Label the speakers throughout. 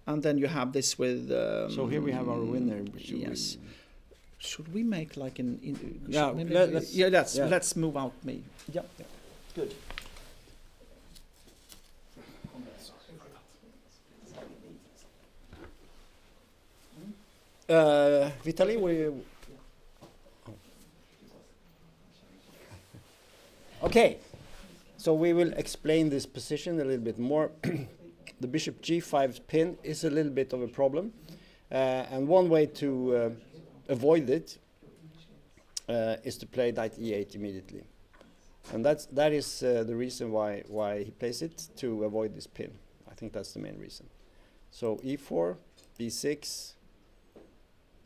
Speaker 1: And then you have this with.
Speaker 2: So here we have our winner.
Speaker 1: Yes. Should we make like an?
Speaker 2: Yeah,
Speaker 1: let's move out. Me. Yeah. Good.
Speaker 2: Vitaly, okay, so we will explain this position a little bit more. The bishop g5 pin is a little bit of a problem, and one way to avoid it is to play knight e8 immediately, and that is the reason why he plays it, to avoid this pin. I think that's the main reason. So e4, b6,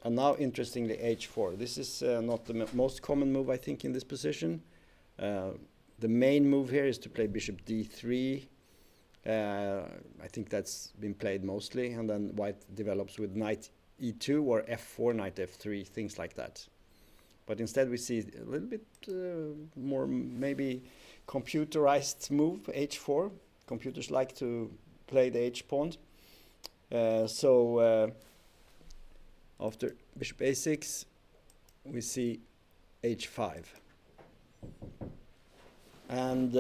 Speaker 2: and now interestingly h4. This is not the most common move, I think, in this position. The main move here is to play bishop d3. I think that's been played mostly, and then white develops with knight e2 or f4, knight f3, things like that. But instead we see a little bit more maybe computerized move, h4. Computers like to play the h-pawn. So after bishop a6, we see h5. And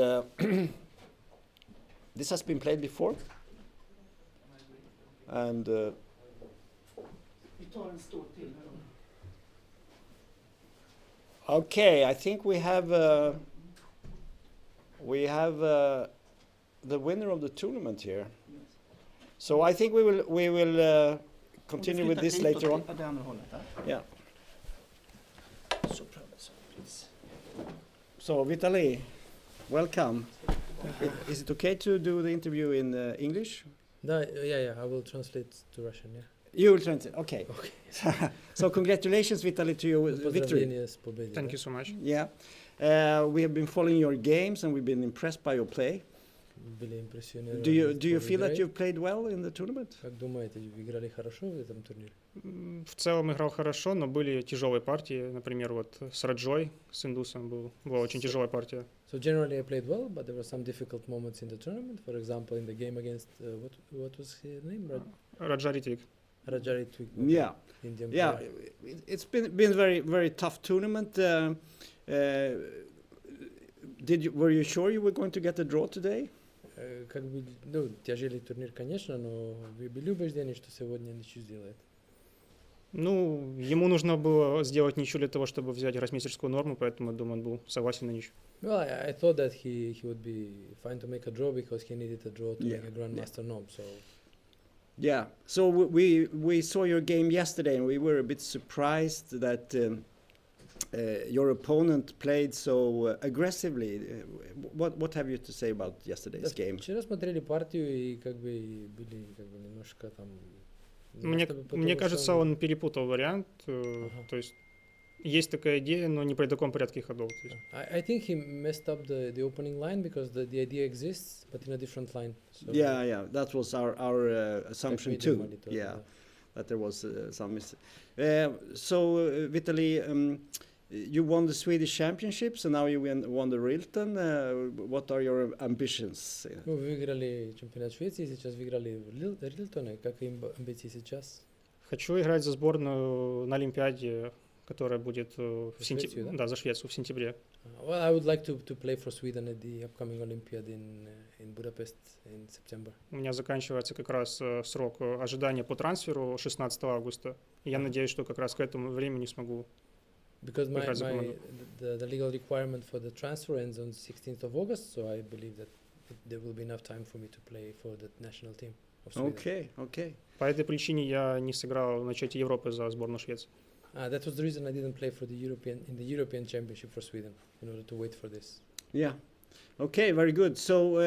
Speaker 2: this has been played before. And okay, I think we have the winner of the tournament here. So I think we will continue with this later on. Yeah. So Vitaly, welcome. Is it okay to do the interview in English?
Speaker 3: No, yeah, I will translate to Russian, yeah.
Speaker 2: You will translate, okay. So congratulations, Vitaly, to your victory.
Speaker 4: Thank you so much.
Speaker 2: Yeah. We have been following your games and we've been impressed by your play. Do you feel that you've played well in the tournament?
Speaker 3: Как думаете, вы играли хорошо в этом турнире?
Speaker 4: В целом играл хорошо, но были тяжелые партии. Например, вот с Раджой, с индусом была очень тяжелая партия.
Speaker 3: So generally I played well, but there were some difficult moments in the tournament. For example, in the game against what was his name?
Speaker 4: Raja Ritwik.
Speaker 3: Raja Ritwik.
Speaker 2: Yeah.
Speaker 3: Indian
Speaker 2: Yeah.
Speaker 3: player.
Speaker 2: It's been very tough tournament. Were you sure you were going to get a draw today?
Speaker 3: Как бы, ну, тяжелый турнир, конечно, но вы были убеждены, что сегодня ничью сделает?
Speaker 4: Ну, ему нужно было сделать ничью для того, чтобы взять гроссмейстерскую норму, поэтому, думаю, он был согласен на ничью.
Speaker 3: Well, I thought that he would be fine to make a draw because he needed a draw to make a grandmaster norm. So.
Speaker 2: Yeah. So we saw your game yesterday, and we were a bit surprised that your opponent played so aggressively. What have you to say about yesterday's game?
Speaker 3: Вчера смотрели партию и как бы были как бы немножко там.
Speaker 4: Мне кажется, он перепутал вариант. То есть есть такая идея, но не при таком порядке ходов.
Speaker 3: I think he messed up the opening line because the idea exists, but in a different line. So
Speaker 2: Yeah. That was our assumption too. Yeah, that there was some mistake. So Vitaly, you won the Swedish Championships, and now you won the Rilton. What are your ambitions?
Speaker 3: Мы выиграли чемпионат Швеции, сейчас выиграли Рилтон. Какие амбиции сейчас?
Speaker 4: Хочу играть за сборную на Олимпиаде, которая будет в
Speaker 3: сентябре.
Speaker 4: Да, за Швецию в сентябре.
Speaker 3: Well, I would like to play for Sweden at the upcoming Olympiad in Budapest in September.
Speaker 4: У меня заканчивается как раз срок ожидания по трансферу 16 августа. И я надеюсь, что как раз к этому времени смогу.
Speaker 3: Because the legal requirement for the transfer ends on 16th of August, so I believe that there will be enough time for me to play for the national team of Sweden.
Speaker 2: Okay.
Speaker 4: По этой причине я не сыграл на чемпионате Европы за сборную Швеции.
Speaker 3: That was the reason I didn't play for the European Championship for Sweden in order to wait for this.
Speaker 2: Yeah. Okay, very good. So,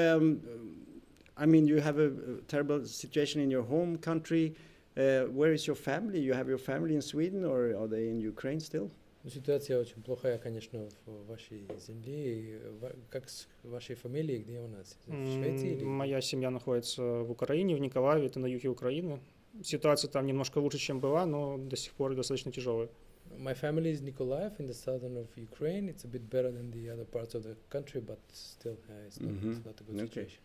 Speaker 2: I mean, you have a terrible situation in your home country. Where is your family? You have your family in Sweden, or are they in Ukraine still?
Speaker 3: Ситуация очень плохая, конечно, в вашей земле. Как с вашей фамилией, где у нас? В Швеции?
Speaker 4: Моя семья находится в Украине, в Николаеве, это на юге Украины. Ситуация там немножко лучше, чем была, но до сих пор достаточно тяжелая.
Speaker 3: My family is Nikolaev in the southern of Ukraine. It's a bit better than the other parts of the country, but still, it's not a good situation.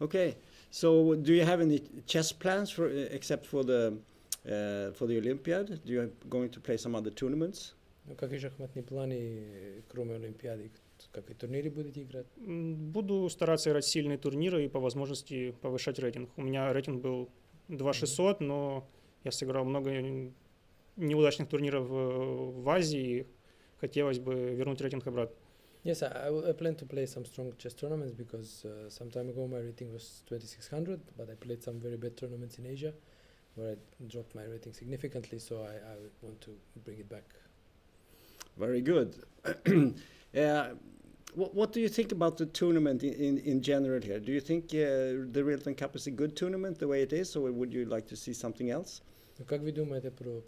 Speaker 2: Okay, so do you have any chess plans for except for the Olympiad? Do you going to play some other tournaments?
Speaker 3: Ну, какие шахматные планы, кроме Олимпиады? Какие турниры будете играть?
Speaker 4: Буду стараться играть сильные турниры и по возможности повышать рейтинг. У меня рейтинг был 2600, но я сыграл много неудачных турниров в Азии. Хотелось бы вернуть рейтинг обратно.
Speaker 3: Yes, I plan to play some strong chess tournaments because some time ago my rating was 2600, but I played some very bad tournaments in Asia where I dropped my rating significantly, so I want to bring it back.
Speaker 2: Very good. What do you think about the tournament in general here? Do you think the Rilton Cup is a good tournament the way it is, or would you like to see something else?
Speaker 3: Ну, как вы думаете про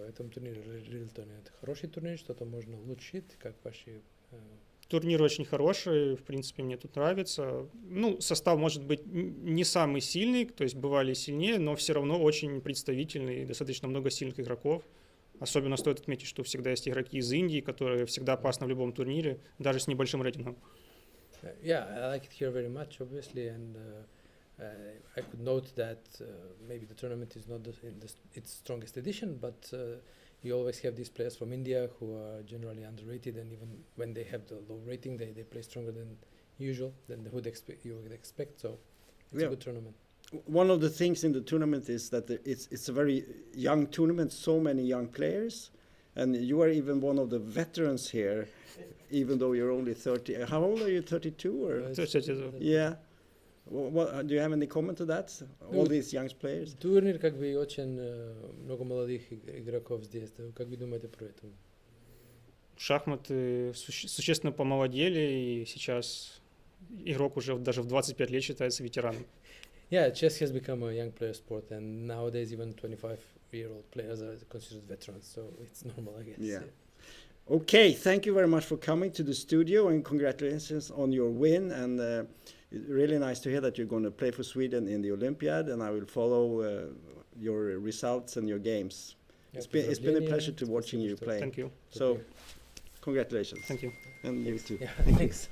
Speaker 3: этом турнире Рилтоне? Это хороший турнир, что-то можно улучшить? Как ваши...
Speaker 4: Турнир очень хороший, в принципе, мне тут нравится. Ну, состав может быть не самый сильный, то есть бывали сильнее, но все равно очень представительный, достаточно много сильных игроков. Особенно стоит отметить, что всегда есть игроки из Индии, которые всегда опасны в любом турнире, даже с небольшим рейтингом.
Speaker 3: Yeah, I like it here very much, obviously, and I could note that maybe the tournament is not its strongest edition, but you always have these players from India who are generally underrated, and even when they have the low rating, they play stronger than usual, than you would expect, so it's a good tournament.
Speaker 2: One of the things in the tournament is that it's a very young tournament, so many young players, and you are even one of the veterans here, even though you're only 30. How old are you, 32? Or?
Speaker 4: 32.
Speaker 2: Yeah. Do you have any comment to that? All these young players?
Speaker 3: Турнир как бы очень много молодых игроков здесь. Как вы думаете про это?
Speaker 4: Шахматы существенно помолодели, и сейчас игрок уже даже в 25 лет считается ветераном.
Speaker 3: Yeah, chess has become a young player sport, and nowadays even 25-year-old players are considered veterans, so it's normal, I guess.
Speaker 2: Yeah. Okay, thank you very much for coming to the studio, and congratulations on your win. And it's really nice to hear that you're going to play for Sweden in the Olympiad, and I will follow your results and your games.
Speaker 3: Yeah,
Speaker 2: It's been a pleasure to watching you play.
Speaker 4: Thank you.
Speaker 2: So, congratulations.
Speaker 4: Thank you.
Speaker 2: And you too.
Speaker 3: Yeah, thanks.